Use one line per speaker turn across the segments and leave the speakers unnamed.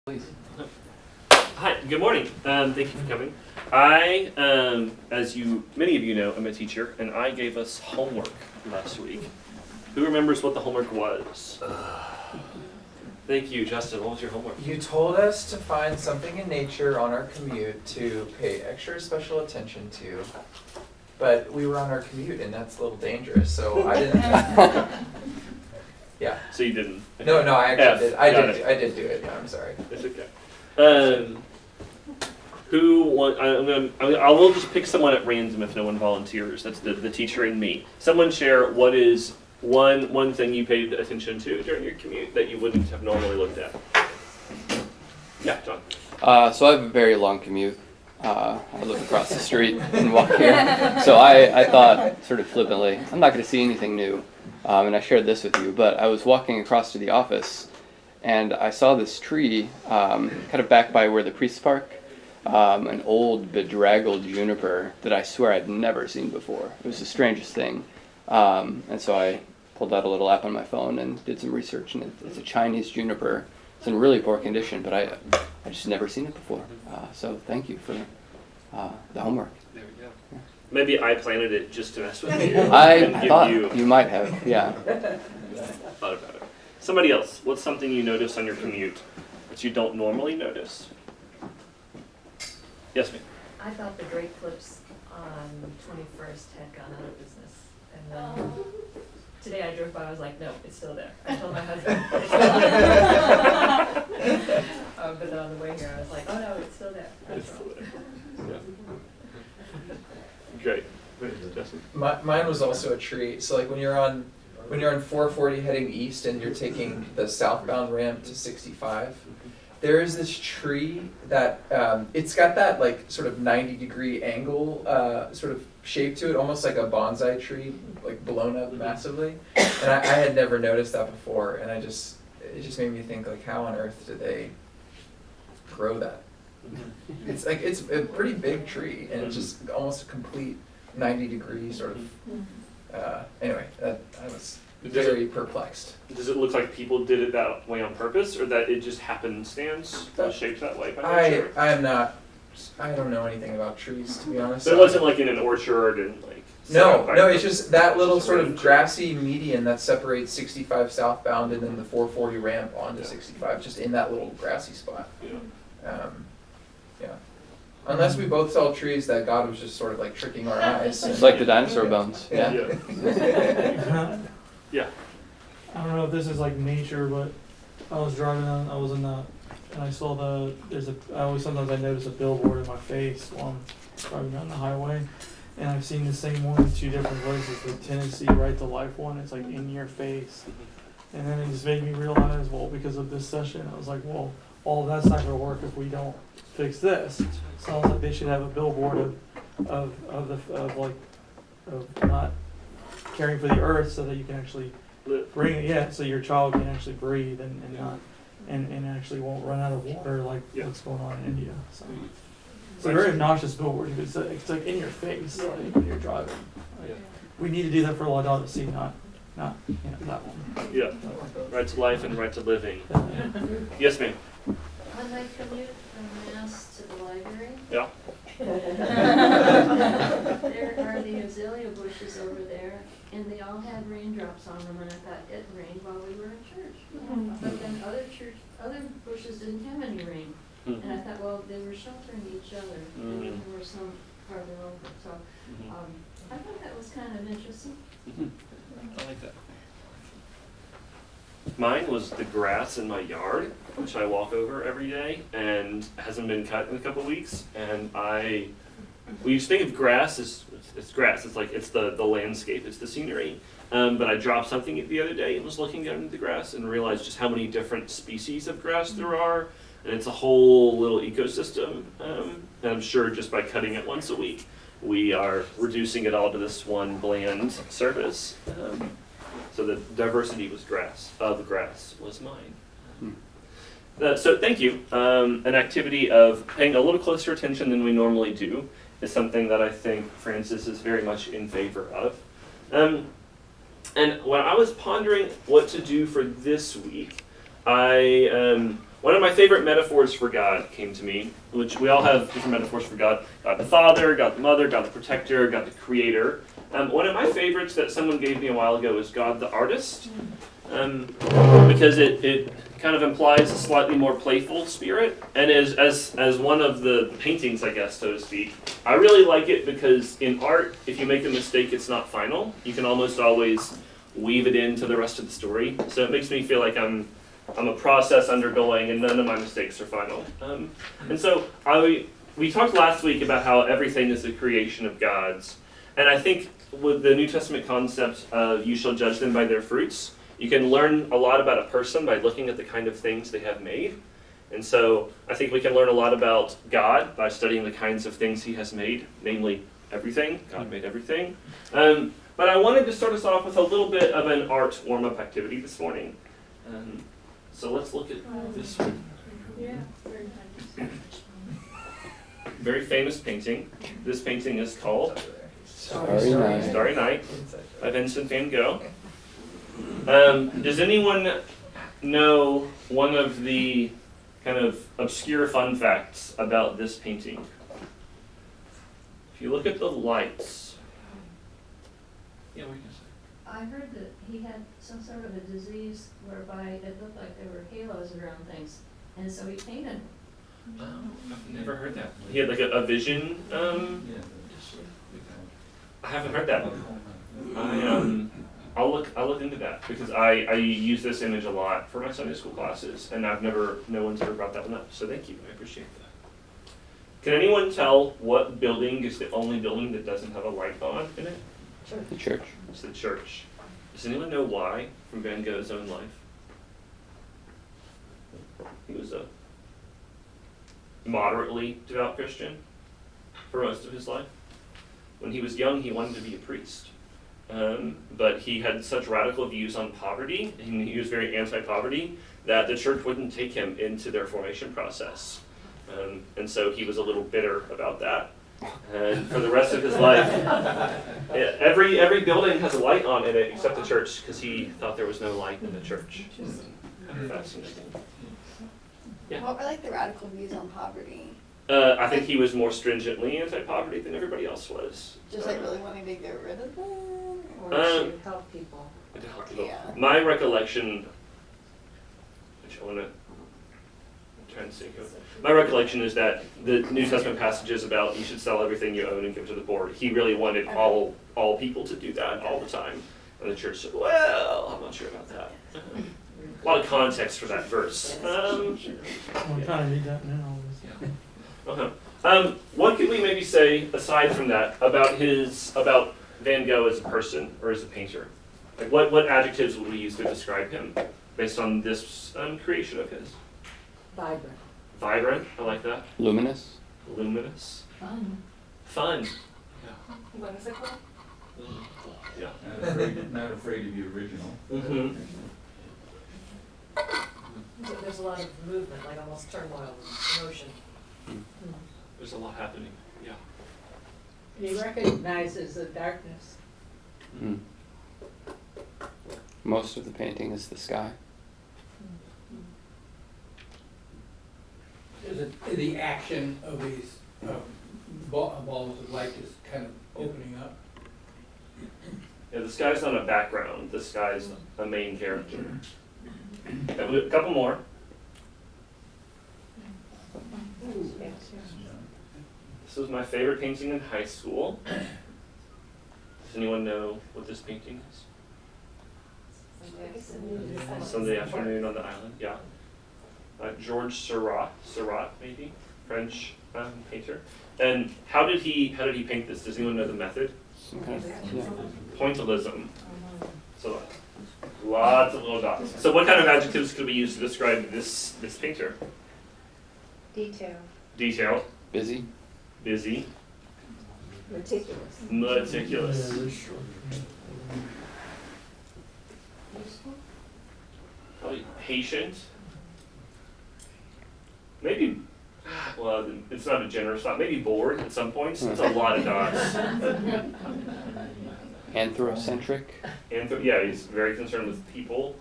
Please.
Hi, good morning. Thank you for coming. I, as many of you know, I'm a teacher, and I gave us homework last week. Who remembers what the homework was? Thank you, Justin. What was your homework?
You told us to find something in nature on our commute to pay extra special attention to, but we were on our commute, and that's a little dangerous, so I didn't. Yeah.
So you didn't?
No, I actually did. I did do it. Yeah, I'm sorry.
It's okay. I will just pick someone at random if no one volunteers. That's the teacher and me. Someone share what is one thing you paid attention to during your commute that you wouldn't have normally looked at. Yeah, John.
So I have a very long commute. I live across the street and walk here. So I thought, sort of flippantly, I'm not going to see anything new. And I shared this with you, but I was walking across to the office, and I saw this tree kind of back by where the priests park, an old bedraggled juniper that I swear I'd never seen before. It was the strangest thing. And so I pulled out a little app on my phone and did some research, and it's a Chinese juniper. It's in really poor condition, but I just never seen it before. So thank you for the homework.
There we go. Yeah. Maybe I planted it just to mess with you.
I thought you might have, yeah.
Thought about it. Somebody else, what's something you notice on your commute that you don't normally notice? Yes, ma'am.
I thought the Drake Clips on 21st had gone out of business. And then today I drove by, I was like, no, it's still there. I told my husband, it's still there. But then on the way here, I was like, oh no, it's still there.
It's still there. Yeah. Great. Justin?
Mine was also a tree. So like when you're on 440 heading east and you're taking the southbound ramp to 65, there is this tree that it's got that like sort of 90-degree angle sort of shape to it, almost like a bonsai tree, like blown up massively. And I had never noticed that before, and it just made me think, like, how on earth did they grow that? It's a pretty big tree, and it's just almost a complete 90-degree sort of. Anyway, I was very perplexed.
Does it look like people did it that way on purpose, or that it just happenstance was shaped that way by nature?
I don't know anything about trees, to be honest.
So it wasn't like in an orchard and like.
No, it's just that little sort of grassy median that separates 65 southbound and then the 440 ramp onto 65, just in that little grassy spot.
Yeah.
Yeah. Unless we both saw trees that God was just sort of like tricking our eyes.
It's like the dinosaur bones.
Yeah.
Yeah.
I don't know if this is like nature, but I was driving on, and I saw sometimes I notice a billboard in my face while I'm driving down the highway. And I've seen the same one in two different places. The Tennessee Right to Life one, it's like in your face. And then it just made me realize, well, because of this session, I was like, well, all that's not going to work if we don't fix this. Sounds like they should have a billboard of not caring for the earth, so that you can actually bring it, so your child can actually breathe and actually won't run out of water like what's going on in India. So it's a very obnoxious billboard. It's like in your face, like when you're driving. Like, we need to do that for Laudato, see, not that one.
Yeah. Right to life and right to living. Yes, ma'am.
On my commute from Mass to the library,
Yeah.
there are the azalea bushes over there, and they all had raindrops on them, and I thought it rained while we were in church. But then other bushes didn't have any rain, and I thought, well, they were sheltering each other, and then there were some farther over. So I thought that was kind of interesting.
I like that. Mine was the grass in my yard, which I walk over every day, and hasn't been cut in a couple weeks. And we used to think of grass as it's grass. It's like it's the landscape, it's the scenery. But I dropped something the other day and was looking down into the grass and realized just how many different species of grass there are, and it's a whole little ecosystem. And I'm sure just by cutting it once a week, we are reducing it all to this one bland surface. So the diversity was grass. The grass was mine. So thank you. An activity of paying a little closer attention than we normally do is something that I think Francis is very much in favor of. And when I was pondering what to do for this week, I One of my favorite metaphors for God came to me, which we all have different metaphors for God. God the Father, God the Mother, God the Protector, God the Creator. One of my favorites that someone gave me a while ago is God the Artist, because it kind of implies a slightly more playful spirit, and as one of the paintings, I guess, so to speak, I really like it because in art, if you make a mistake, it's not final. You can almost always weave it into the rest of the story, so it makes me feel like I'm a process undergoing, and none of my mistakes are final. And so we talked last week about how everything is a creation of God's, and I think with the New Testament concept of you shall judge them by their fruits, you can learn a lot about a person by looking at the kind of things they have made. And so I think we can learn a lot about God by studying the kinds of things he has made, namely everything. God made everything. But I wanted to start us off with a little bit of an art warm-up activity this morning. So let's look at this one.
Yeah, very nice.
Very famous painting. This painting is called
Starry Night.
Starry Night by Vincent van Gogh. Does anyone know one of the kind of obscure fun facts about this painting? If you look at the lights. Yeah, what are you going to say?
I heard that he had some sort of a disease whereby it looked like there were halos around things, and so he painted.
Oh, I've never heard that. He had like a vision. I haven't heard that. I'll look into that because I use this image a lot for my Sunday school classes, and no one's ever brought that one up. So thank you, I appreciate that. Can anyone tell what building is the only building that doesn't have a light on in it?
The church.
It's the church. Does anyone know why from Van Gogh's own life? He was a moderately devout Christian for most of his life. When he was young, he wanted to be a priest. But he had such radical views on poverty, and he was very anti-poverty, that the church wouldn't take him into their formation process. And so he was a little bitter about that. And for the rest of his life, every building has a light on in it except the church, because he thought there was no light in the church. Kind of fascinating. Yeah.
What were like the radical views on poverty?
I think he was more stringently anti-poverty than everybody else was.
Just like really wanting to get rid of them?
Or to help people.
To help people.
Yeah.
My recollection, which I want to try and think of. My recollection is that the New Testament passages about you should sell everything you own and give to the poor, he really wanted all people to do that all the time. And the church said, well, I'm not sure about that. A lot of context for that verse.
We kind of need that now.
What could we maybe say aside from that about Van Gogh as a person or as a painter? Like what adjectives would we use to describe him based on this creation of his?
Vibrant.
Vibrant, I like that.
Luminous.
Luminous.
Fun.
Fun.
What is it called?
Yeah.
Not afraid to be original.
Mm-hmm.
There's a lot of movement, like almost turmoil and motion.
There's a lot happening. Yeah.
He recognizes the darkness.
Mm. Most of the painting is the sky.
Is it the action of these balls of light just kind of opening up?
Yeah, the sky's not a background. The sky's a main character. A couple more. This was my favorite painting in high school. Does anyone know what this painting is? Sunday afternoon on the island. Yeah. Georges Seurat, maybe French painter. And how did he paint this? Does anyone know the method? Pointillism. So lots of little dots. So what kind of adjectives could we use to describe this painter?
Detail.
Detailed.
Busy.
Busy.
Meticulous.
Meticulous.
Yeah, this short.
Probably patient. Maybe, well, it's not a generous thought. Maybe bored at some points. It's a lot of dots.
Anthrocentric.
Yeah, he's very concerned with people.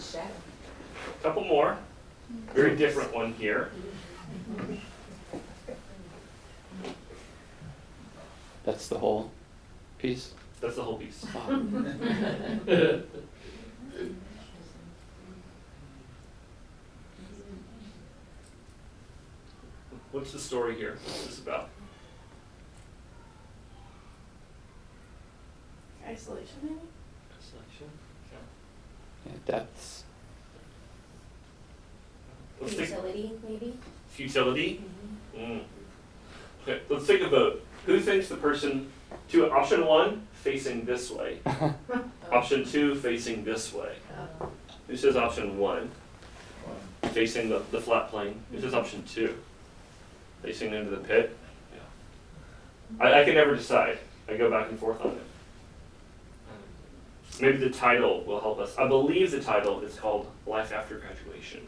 Shadow.
Couple more. Very different one here.
That's the whole piece.
That's the whole piece.
Wow.
What's the story here? What's this about?
Isolation maybe?
Isolation.
Yeah, depths.
Let's think
Utility maybe?
futility. Okay, let's take a vote. Who thinks the person to option 1 facing this way? Option 2 facing this way. Who says option 1? Facing the flat plane. Who says option 2? Facing into the pit. Yeah. I can never decide. I go back and forth on it. Maybe the title will help us. I believe the title is called Life After Graduation.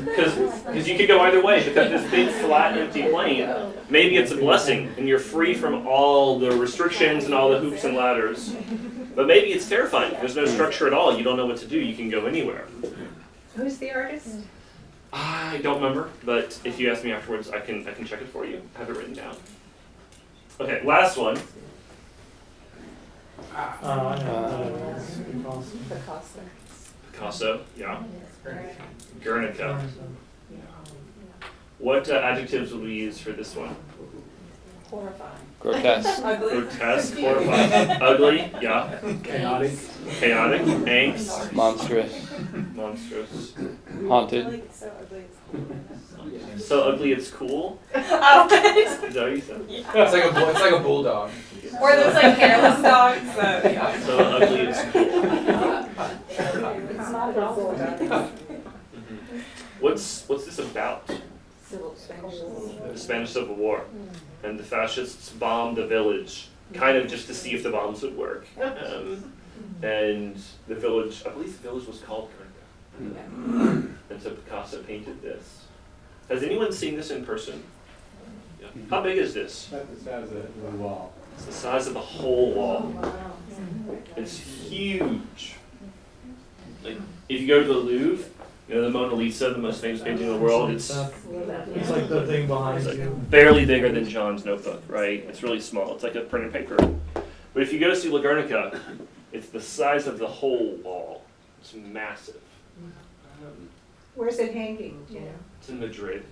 Because you could go either way, because this big flat empty plane, maybe it's a blessing and you're free from all the restrictions and all the hoops and ladders, but maybe it's terrifying. There's no structure at all. You don't know what to do. You can go anywhere.
Who's the artist?
I don't remember, but if you ask me afterwards, I can check it for you. I have it written down. Okay, last one.
I know.
Picasso.
Picasso, yeah. Guernica. What adjectives would we use for this one?
Horrifying.
Grotesque.
Ugly.
Grotesque, horrifying, ugly, yeah.
Chaotic.
Chaotic, angst,
Monstrous.
monstrous.
Haunted.
So ugly it's
So ugly it's cool?
cool.
Is that what you said?
It's like a bulldog.
Or those like hairless dogs. Yeah.
So ugly it's cool.
It's not at all.
What's this about?
Civil Spanish.
The Spanish Civil War. And the fascists bombed the village, kind of just to see if the bombs would work. And the village, I believe the village was called Guernica. And so Picasso painted this. Has anyone seen this in person? Yeah. How big is this?
That's the size of the wall.
It's the size of the whole wall.
Wow.
It's huge. Like, if you go to the Louvre, you know the Mona Lisa, the most famous painting in the world, it's
It's like the thing behind
like
you.
barely bigger than John's notebook, right? It's really small. It's like a printed paper. But if you go to see La Guernica, it's the size of the whole wall. It's massive.
Where's it hanging? Do you know?
It's in Madrid.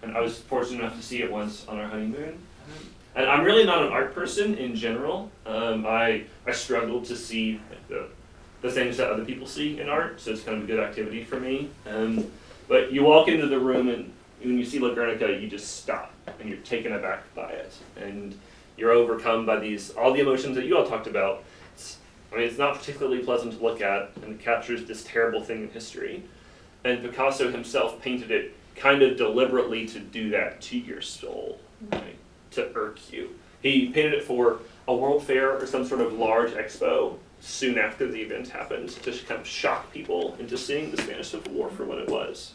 And I was fortunate enough to see it once on our honeymoon. And I'm really not an art person in general. I struggle to see the things that other people see in art, so it's kind of a good activity for me. But you walk into the room and when you see La Guernica, you just stop and you're taken aback by it. And you're overcome by all the emotions that you all talked about. It's not particularly pleasant to look at, and it captures this terrible thing in history. And Picasso himself painted it kind of deliberately to do that to your soul, right? To irk you. He painted it for a world fair or some sort of large expo soon after the event happened, to kind of shock people into seeing the Spanish Civil War for what it was.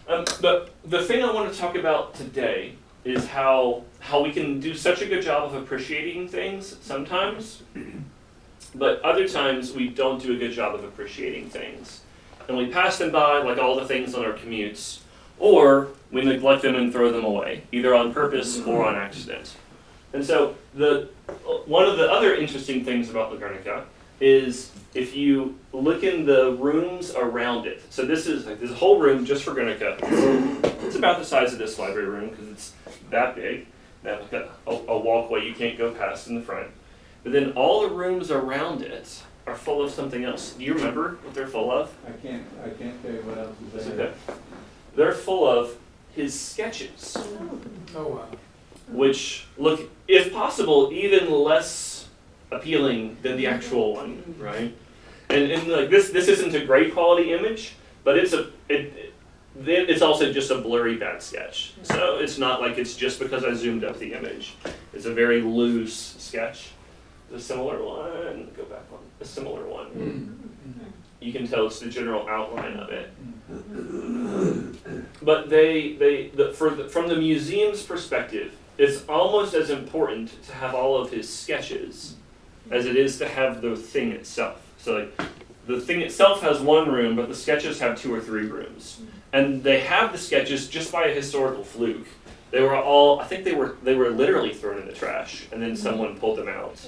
But the thing I want to talk about today is how we can do such a good job of appreciating things sometimes, but other times we don't do a good job of appreciating things. And we pass them by like all the things on our commutes, or we neglect them and throw them away, either on purpose or on accident. And so one of the other interesting things about La Guernica is if you look in the rooms around it. So there's a whole room just for Guernica. It's about the size of this library room because it's that big. They have like a walkway you can't go past in the front. But then all the rooms around it are full of something else. Do you remember what they're full of?
I can't tell you what else is
That's
there.
okay. They're full of his sketches,
Oh wow.
which look, if possible, even less appealing than the actual one, right? And like this isn't a great quality image, but it's also just a blurry bad sketch. So it's not like it's just because I zoomed up the image. It's a very loose sketch. A similar one, go back one. A similar one. You can tell it's the general outline of it. But from the museum's perspective, it's almost as important to have all of his sketches as it is to have the thing itself. So like, the thing itself has one room, but the sketches have 2 or 3 rooms. And they have the sketches just by a historical fluke. They were all, I think they were literally thrown in the trash, and then someone pulled them out.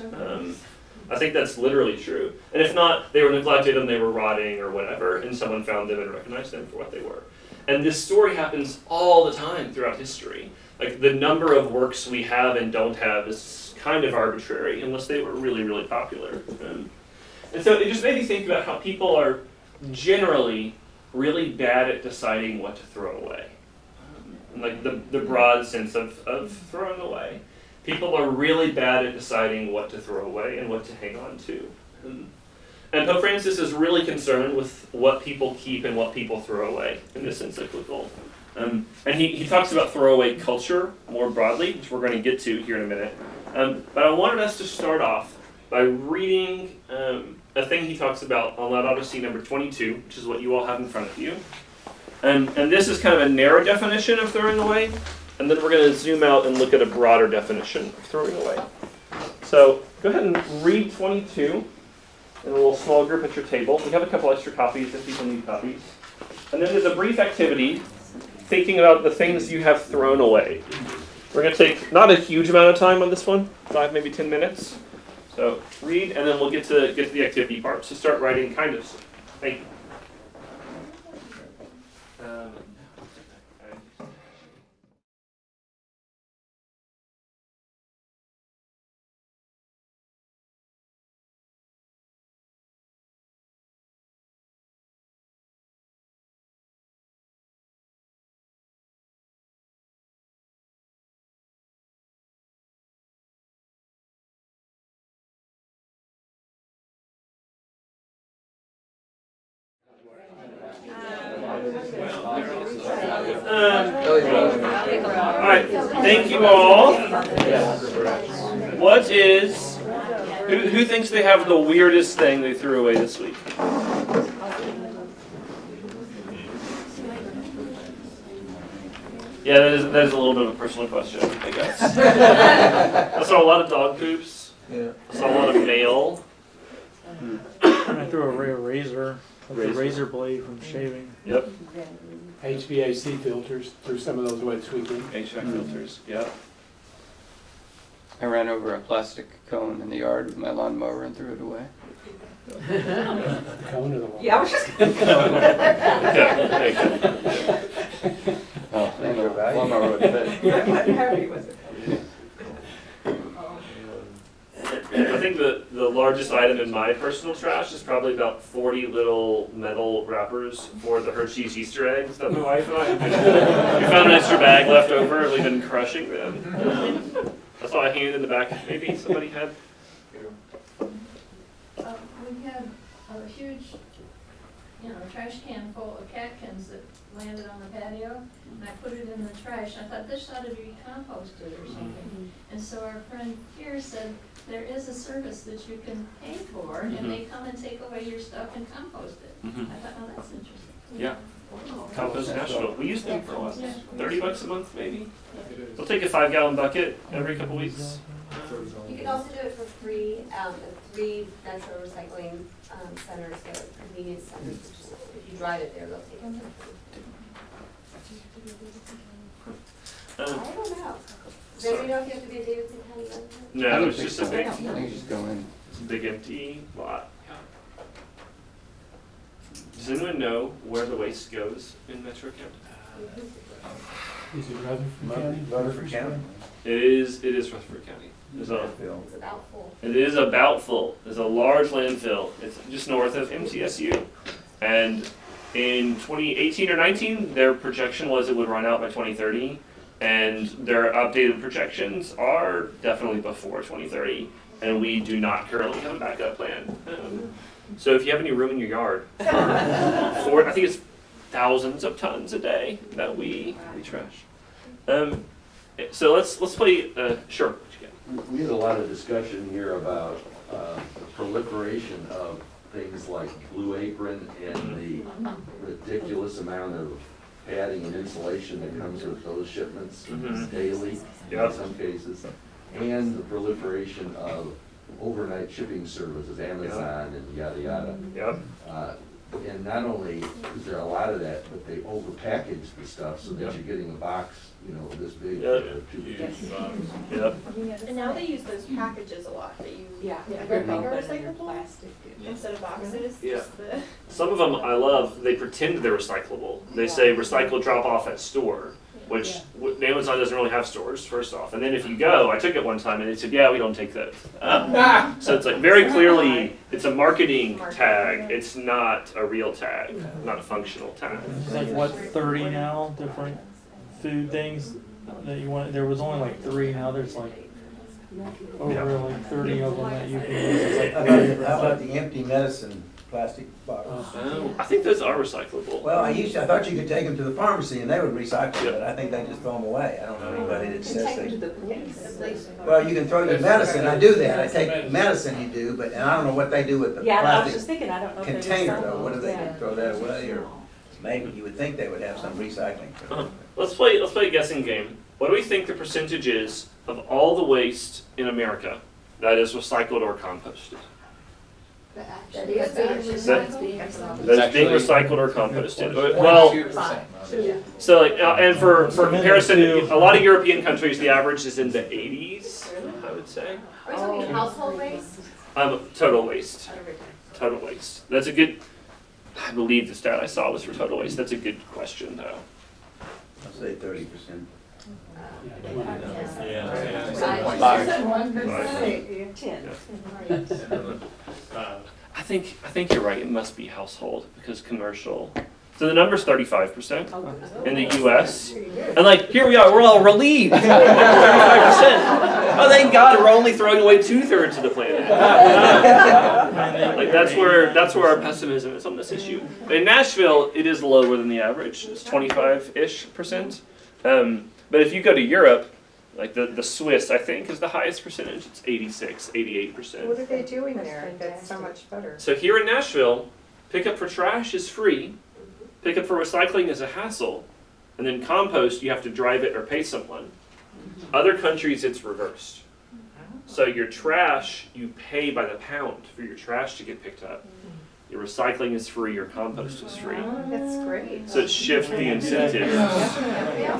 I think that's literally true. And if not, they were neglected and they were rotting or whatever, and someone found them and recognized them for what they were. And this story happens all the time throughout history. Like, the number of works we have and don't have is kind of arbitrary, unless they were really, really popular. And so it just made me think about how people are generally really bad at deciding what to throw away. Like the broad sense of throwing away. People are really bad at deciding what to throw away and what to hang on to. And Pope Francis is really concerned with what people keep and what people throw away in this encyclical. And he talks about throwaway culture more broadly, which we're going to get to here in a minute. But I wanted us to start off by reading a thing he talks about on Laudato Si number 22, which is what you all have in front of you. And this is kind of a narrow definition of throwing away, and then we're going to zoom out and look at a broader definition of throwing away. So go ahead and read 22 in a little small group at your table. We have a couple extra copies if people need copies. And then there's a brief activity thinking about the things you have thrown away. We're going to take not a huge amount of time on this one, 5, maybe 10 minutes. So read, and then we'll get to the activity part. So start writing kind of soon. Thank you. All right, thank you all. What is, who thinks they have the weirdest thing they threw away this week? Yeah, that is a little bit of a personal question, I guess. I saw a lot of dog poops.
Yeah.
I saw a lot of mail.
I threw a razor, like a razor blade from shaving.
Yep.
HVAC filters, threw some of those away this weekend.
HVAC filters. Yep.
I ran over a plastic cone in the yard with my lawnmower and threw it away.
Cone of the wall.
Yeah, I was just.
Okay.
Oh, I know, lawnmower would fit.
How heavy was it?
I think the largest item in my personal trash is probably about 40 little metal wrappers for the Hershey's Easter eggs that my wife and I we found an extra bag left over and we've been crushing them. I saw a hand in the back. Maybe somebody had.
We had a huge, trash can full of catkins that landed on the patio, and I put it in the trash. I thought this ought to be composted or something. And so our friend here said, there is a service that you can pay for, and they come and take away your stuff and compost it. I thought, oh, that's interesting.
Yeah.
Wow.
Compost National. We use them for a while.
Yeah.
$30 a month, maybe. We'll take a 5-gallon bucket every couple weeks.
You can also do it for free at 3 natural recycling centers, the convenience centers. Just, if you drive it there, they'll take it for free. I don't know. Does anybody know if you have to be a Davidson County resident?
No, it's just a big,
I think you just go in.
it's a big empty lot. Does anyone know where the waste goes in Metro County?
Is it Rutherford County?
It is Rutherford County.
It's about full.
It is about full. There's a large landfill. It's just north of MTSU. And in 2018 or 19, their projection was it would run out by 2030. And their updated projections are definitely before 2030. And we do not currently have a backup plan. So if you have any room in your yard, I think it's thousands of tons a day that we trash. So let's play, sure.
We had a lot of discussion here about the proliferation of things like Blue Apron and the ridiculous amount of padding and insulation that comes with those shipments
Mhm.
daily
Yep.
in some cases. And the proliferation of overnight shipping services, Amazon and yada yada.
Yep.
And not only is there a lot of that, but they overpackage the stuff so that
Yep.
you're getting a box, this big.
Yep.
$2.
Yep.
And now they use those packages a lot that you.
Yeah.
They're recyclable
Plastic.
instead of boxes.
Yeah.
Just the.
Some of them I love, they pretend they're recyclable. They say recycle drop off at store, which Amazon doesn't really have stores, first off. And then if you go, I took it one time and they said, yeah, we don't take those. So it's like very clearly, it's a marketing tag. It's not a real tag, not a functional tag.
It's like what, 30 now, different food things that you want. There was only like 3, now there's like over like 30 of them that you can use. It's like
How
very
about, how about the empty medicine plastic bottles?
I think those are recyclable.
Well, I thought you could take them to the pharmacy and they would recycle
Yep.
it. I think they just throw them away. I don't know anybody that says they.
the police.
Well, you can throw your medicine, I do that, I take medicine, you do, but, and I don't know what they do with the
Yeah, I was
plastic
just thinking, I don't know if they
container
recycle
though, what do they
those.
do, throw that away, or maybe, you would think they would have some recycling.
Let's play a guessing game. What do we think the percentage is of all the waste in America that is recycled or composted?
That is being recycled.
That's being recycled or composted. Well,
2%.
so like, and for comparison, a lot of European countries, the average is in the 80s, I would say.
Are we talking household waste?
Total waste. Total waste. That's a good, I believe the stat I saw was for total waste. That's a good question though.
I'll say 30%.
I think you're right. It must be household because commercial. So the number's 35% in the U.S. And like here we are, we're all relieved. 35%. Oh, thank God, we're only throwing away 2/3 of the planet. Like that's where our pessimism is on this issue. In Nashville, it is lower than the average. It's 25-ish%. But if you go to Europe, like the Swiss, I think, is the highest percentage. It's 86, 88%.
What are they doing there? That's so much better.
So here in Nashville, pickup for trash is free, pickup for recycling is a hassle, and then compost, you have to drive it or pay someone. Other countries, it's reversed. So your trash, you pay by the pound for your trash to get picked up. Your recycling is free, your compost is free.
That's great.
So it shifts the incentives.
Yeah.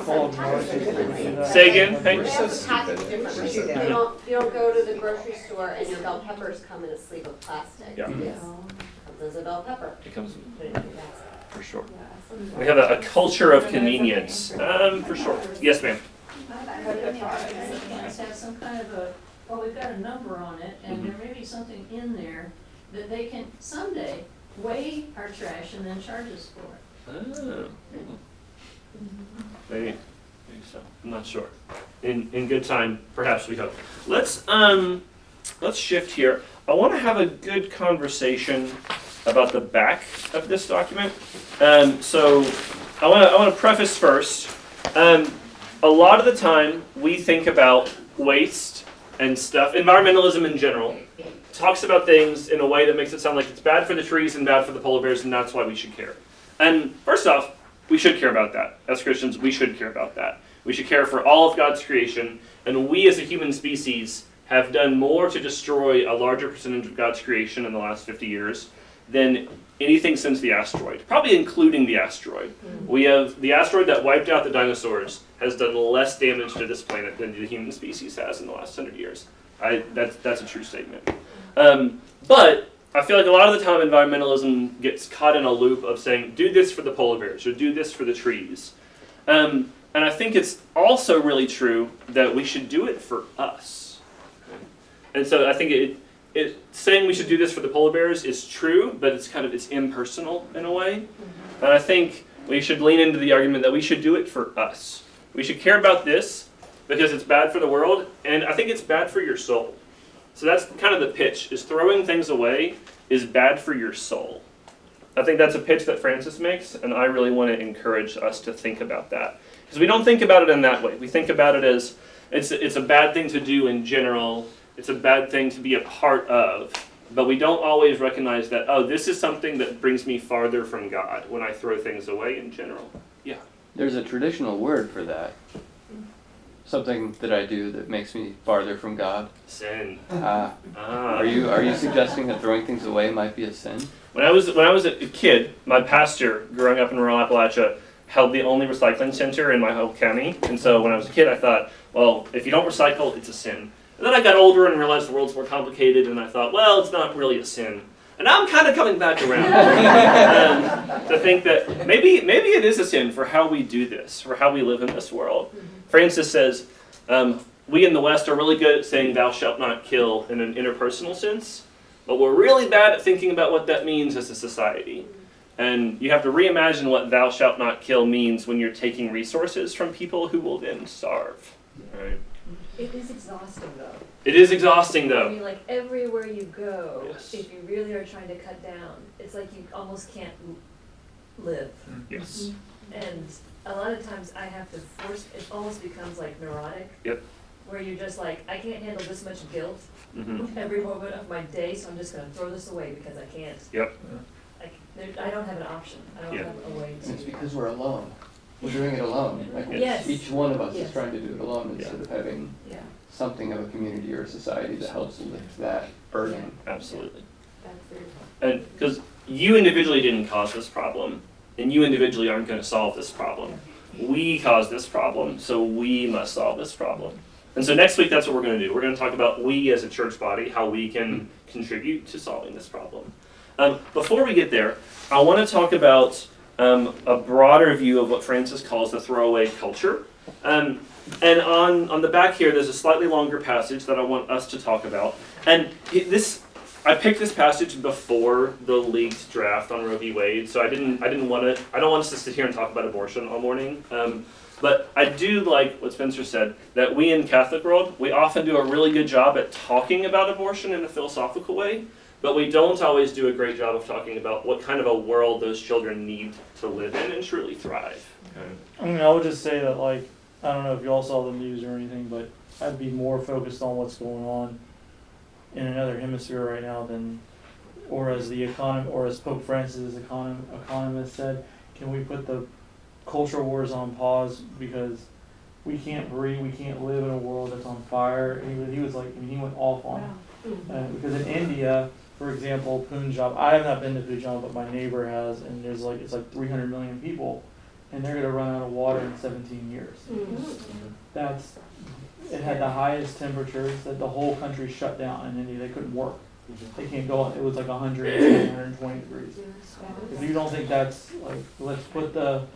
Say again, hey?
We have tax difference. You don't go to the grocery store and your bell peppers come in a sleeve of plastic.
Yeah.
There's a bell pepper.
It comes
Put it in your basket.
for sure. We have a culture of convenience, for sure. Yes, ma'am.
Plants have some kind of a, well, we've got a number on it, and there may be something in there that they can someday weigh our trash and then charge us for it.
Oh. Maybe so. I'm not sure. In good time, perhaps we hope. Let's shift here. I want to have a good conversation about the back of this document. So I want to preface first. A lot of the time we think about waste and stuff, environmentalism in general, talks about things in a way that makes it sound like it's bad for the trees and bad for the polar bears, and that's why we should care. And first off, we should care about that. As Christians, we should care about that. We should care for all of God's creation, and we as a human species have done more to destroy a larger percentage of God's creation in the last 50 years than anything since the asteroid, probably including the asteroid. We have the asteroid that wiped out the dinosaurs has done less damage to this planet than the human species has in the last 100 years. That's a true statement. But I feel like a lot of the time environmentalism gets caught in a loop of saying, do this for the polar bears, or do this for the trees. And I think it's also really true that we should do it for us. And so I think saying we should do this for the polar bears is true, but it's impersonal in a way. And I think we should lean into the argument that we should do it for us. We should care about this because it's bad for the world, and I think it's bad for your soul. So that's kind of the pitch, is throwing things away is bad for your soul. I think that's a pitch that Francis makes, and I really want to encourage us to think about that. Because we don't think about it in that way. We think about it as it's a bad thing to do in general, it's a bad thing to be a part of, but we don't always recognize that, oh, this is something that brings me farther from God when I throw things away in general. Yeah?
There's a traditional word for that. Something that I do that makes me farther from God.
Sin.
Are you suggesting that throwing things away might be a sin?
When I was a kid, my pastor, growing up in rural Appalachia, held the only recycling center in my whole county. And so when I was a kid, I thought, well, if you don't recycle, it's a sin. And then I got older and realized the world's more complicated, and I thought, well, it's not really a sin. And now I'm kind of coming back around to think that maybe it is a sin for how we do this, for how we live in this world. Francis says, we in the West are really good at saying thou shalt not kill in an interpersonal sense, but we're really bad at thinking about what that means as a society. And you have to reimagine what thou shalt not kill means when you're taking resources from people who will then starve. Right?
It is exhausting though.
It is exhausting
I
though.
mean, like everywhere you go,
Yes.
if you really are trying to cut down, it's like you almost can't live.
Yes.
And a lot of times I have to force, it almost becomes like neurotic.
Yep.
Where you're just like, I can't handle this much guilt
Mm-hmm.
every moment of my day, so I'm just gonna throw this away because I can't.
Yep.
I don't have an option. I don't
Yeah.
have a way
It's
to.
because we're alone. We're doing it alone. Like
Yes.
each one of us
Yes.
is trying to do it alone instead of having
Yeah,
something of a community or a society that helps lift that burden.
Absolutely.
that's very.
And because you individually didn't cause this problem, and you individually aren't going to solve this problem. We caused this problem, so we must solve this problem. And so next week, that's what we're going to do. We're going to talk about we as a church body, how we can contribute to solving this problem. Before we get there, I want to talk about a broader view of what Francis calls the throwaway culture. And on the back here, there's a slightly longer passage that I want us to talk about. And I picked this passage before the leaked draft on Roe v. Wade, so I don't want us to sit here and talk about abortion all morning. But I do like what Spencer said, that we in Catholic world, we often do a really good job at talking about abortion in a philosophical way, but we don't always do a great job of talking about what kind of a world those children need to live in and truly thrive.
I mean, I would just say that, like, I don't know if you all saw the news or anything, but I'd be more focused on what's going on in another hemisphere right now than, or as Pope Francis' economist said, can we put the culture wars on pause because we can't breathe, we can't live in a world that's on fire. And he was like, I mean, he went off on it. Because in India, for example, Punjab, I have not been to Punjab, but my neighbor has, and it's like 300 million people, and they're going to run out of water in 17 years. It had the highest temperatures that the whole country shut down in India. They couldn't work. They can't go on. It was like 100, 120 degrees. If you don't think that's like, let's put the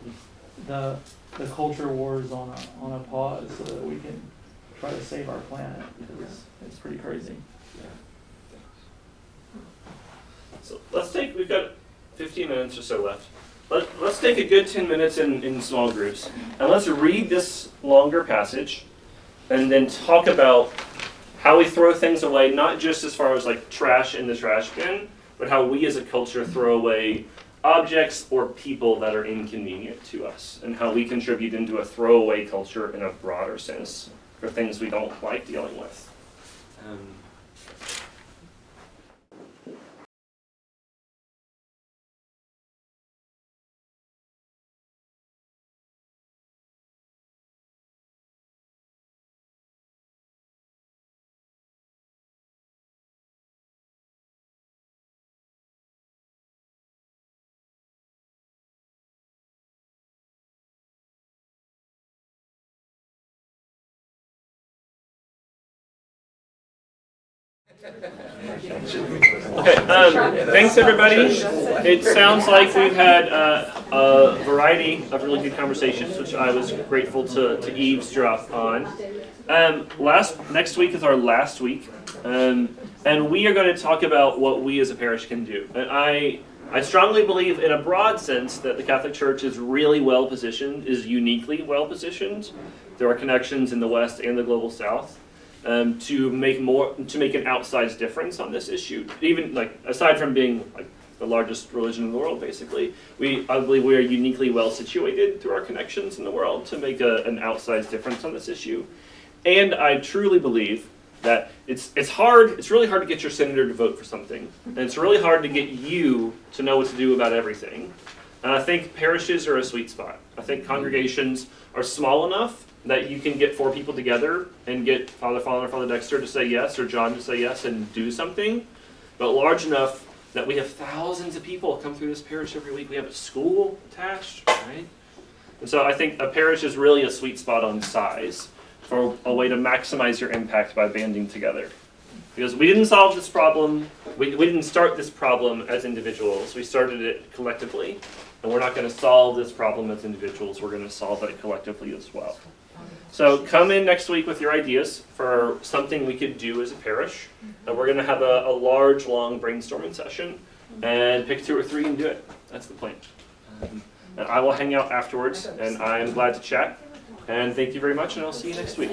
culture wars on a pause so that we can try to save our planet, because it's pretty crazy.
So we've got 15 minutes or so left. Let's take a good 10 minutes in small groups, and let's read this longer passage, and then talk about how we throw things away, not just as far as like trash in the trash bin, but how we as a culture throw away objects or people that are inconvenient to us, and how we contribute into a throwaway culture in a broader sense for things we don't like dealing with. Okay, thanks everybody. It sounds like we've had a variety of really good conversations, which I was grateful to eavesdrop on. Next week is our last week, and we are going to talk about what we as a parish can do. And I strongly believe in a broad sense that the Catholic Church is really well positioned, is uniquely well positioned. There are connections in the West and the Global South. To make an outsized difference on this issue. Even like aside from being like the largest religion in the world, basically, I believe we are uniquely well situated through our connections in the world to make an outsized difference on this issue. And I truly believe that it's really hard to get your senator to vote for something, and it's really hard to get you to know what to do about everything. And I think parishes are a sweet spot. I think congregations are small enough that you can get 4 people together and get Father Fowler or Father Dexter to say yes, or John to say yes and do something, but large enough that we have thousands of people come through this parish every week. We have a school attached, right? And so I think a parish is really a sweet spot on size for a way to maximize your impact by banding together. Because we didn't solve this problem, we didn't start this problem as individuals, we started it collectively. And we're not going to solve this problem as individuals, we're going to solve it collectively as well. So come in next week with your ideas for something we could do as a parish. And we're going to have a large, long brainstorming session and pick 2 or 3 and do it. That's the plan. And I will hang out afterwards, and I am glad to chat. And thank you very much, and I'll see you next week.